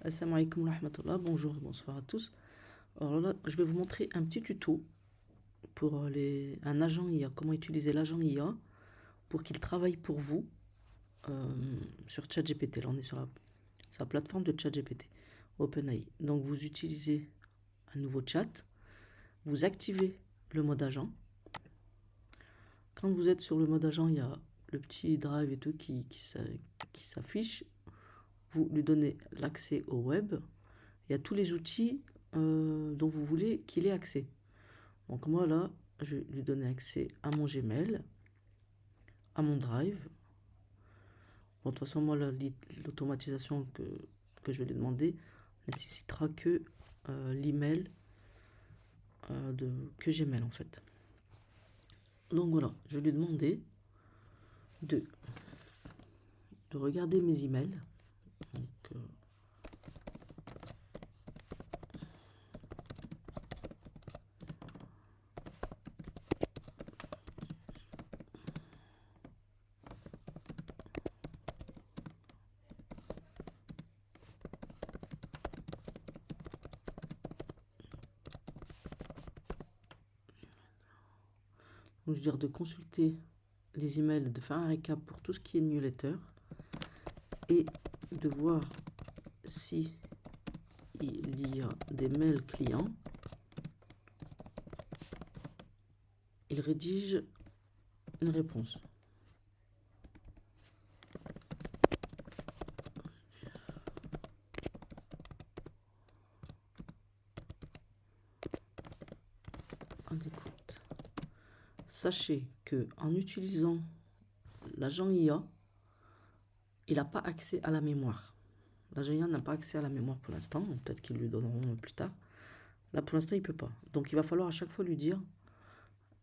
Assalamu alaikum wa rahmatullah, bonjour, bonsoir à tous. Alors là, je vais vous montrer un petit tuto pour un agent IA, comment utiliser l'agent IA pour qu'il travaille pour vous sur ChatGPT. Là, on est sur la plateforme de ChatGPT, OpenAI. Donc, vous utilisez un nouveau chat, vous activez le mode agent. Quand vous êtes sur le mode agent, il y a le petit drive et tout qui s'affiche. Vous lui donnez l'accès au web. Il y a tous les outils dont vous voulez qu'il ait accès. Donc moi là, je vais lui donner accès à mon Gmail, à mon Drive. Bon, de toute façon, moi l'automatisation que je vais lui demander nécessitera que l'email que Gmail en fait. Donc voilà, je vais lui demander de, de regarder mes emails. Donc, je veux dire de consulter les emails, de faire un récap pour tout ce qui est newsletter et de voir si il y a des mails clients. Il rédige une réponse. Écoute. Sachez que en utilisant l'agent IA, il n'a pas accès à la mémoire. L'agent IA n'a pas accès à la mémoire pour l'instant. Peut-être qu'ils lui donneront plus tard. Là, pour l'instant, il ne peut pas. Donc, il va falloir à chaque fois lui dire.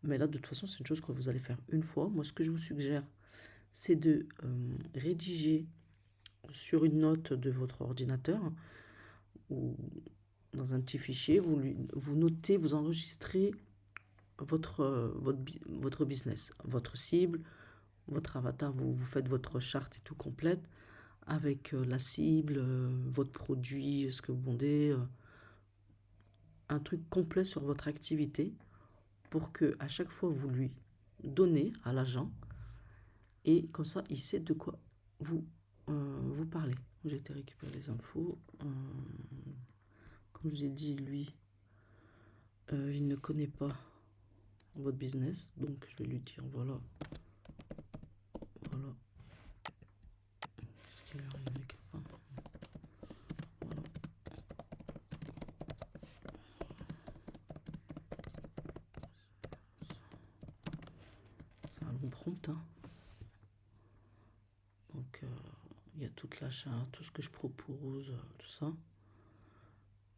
Mais là, de toute façon, c'est une chose que vous allez faire une fois. Moi, ce que je vous suggère, c'est de rédiger sur une note de votre ordinateur ou dans un petit fichier. Vous notez, vous enregistrez votre business, votre cible, votre avatar. Vous faites votre charte et tout complète avec la cible, votre produit, ce que vous vendez, un truc complet sur votre activité pour que à chaque fois vous lui donnez à l'agent et comme ça il sait de quoi vous parlez. J'ai été récupérer les infos. Comme je vous ai dit, lui, il ne connaît pas votre business, donc je vais lui dire voilà. Qu'est-ce qu'il arrive quelque part. Voilà. C'est un long prompt, hein. Donc il y a toute la charte, tout ce que je propose, tout ça.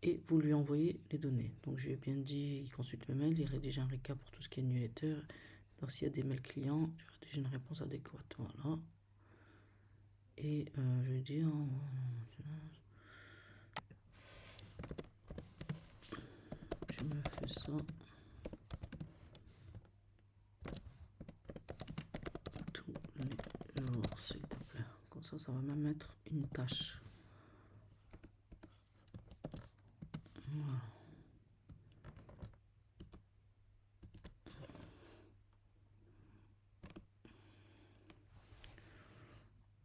Et vous lui envoyez les données. Donc je lui ai bien dit, il consulte mes mails, il rédige un récap pour tout ce qui est newsletter. Alors s'il y a des mails clients, je rédige une réponse adéquate. Voilà. Et je lui dis, tu me fais ça tous les jours, s'il te plaît. Comme ça va même mettre une tâche. Voilà.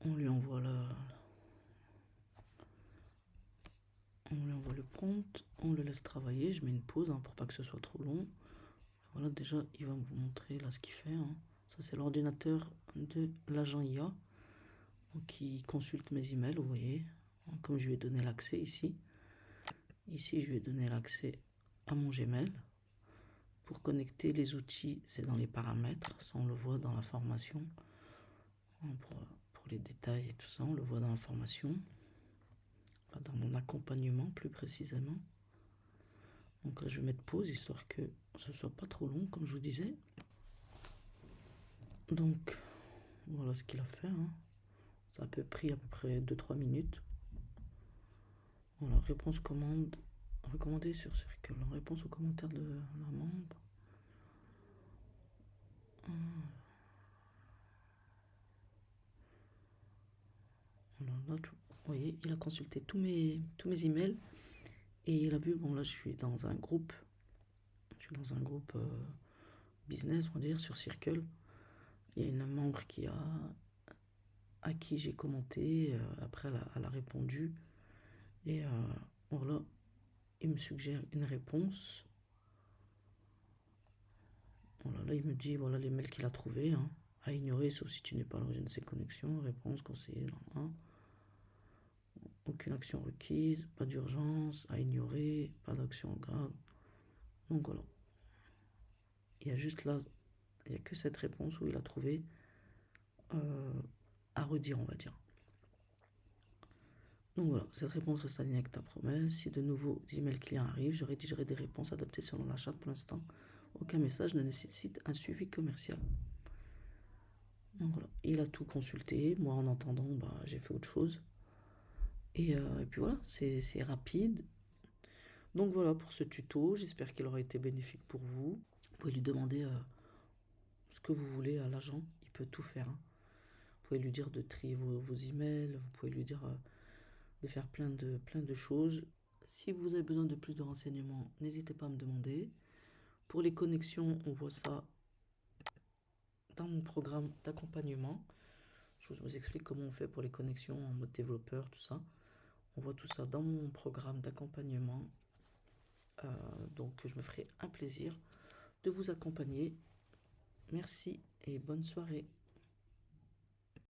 On lui envoie le prompt, on le laisse travailler, je mets une pause pour pas que ce soit trop long. Voilà, déjà il va vous montrer là ce qu'il fait. Ça c'est l'ordinateur de l'agent IA. Donc il consulte mes emails, vous voyez, comme je lui ai donné l'accès ici. Ici je lui ai donné l'accès à mon Gmail. Pour connecter les outils, c'est dans les paramètres, ça on le voit dans la formation. Pour les détails et tout ça, on le voit dans la formation. Dans mon accompagnement plus précisément. Donc là je vais mettre pause histoire que ce soit pas trop long comme je vous disais. Donc voilà ce qu'il a fait. Ça a pris à peu près 2-3 minutes. Voilà, réponse commande recommandée sur Circle. Réponse aux commentaires de la membre. Voilà, voyez, il a consulté tous mes emails et il a vu, bon là je suis dans un groupe, business, on va dire, sur Circle. Il y a une membre à qui j'ai commenté, après elle a répondu et voilà, il me suggère une réponse. Voilà, là il me dit voilà les mails qu'il a trouvés, hein. À ignorer sauf si tu n'es pas à l'origine de ces connexions. Réponse conseillée, hein. Aucune action requise, pas d'urgence, à ignorer, pas d'action grave. Donc voilà. Il y a juste là, il n'y a que cette réponse où il a trouvé à redire, on va dire. Donc voilà, cette réponse reste alignée avec ta promesse. Si de nouveaux emails clients arrivent, je rédigerai des réponses adaptées selon la charte. Pour l'instant, aucun message ne nécessite un suivi commercial. Donc voilà, il a tout consulté. Moi, en attendant, bah, j'ai fait autre chose. Et puis voilà, c'est rapide. Donc voilà pour ce tuto. J'espère qu'il aura été bénéfique pour vous. Vous pouvez lui demander ce que vous voulez à l'agent. Il peut tout faire, hein. Vous pouvez lui dire de trier vos emails. Vous pouvez lui dire de faire plein de choses. Si vous avez besoin de plus de renseignements, n'hésitez pas à me demander. Pour les connexions, on voit ça dans mon programme d'accompagnement. Je vous explique comment on fait pour les connexions en mode développeur, tout ça. On voit tout ça dans mon programme d'accompagnement. Donc je me ferai un plaisir de vous accompagner. Merci et bonne soirée.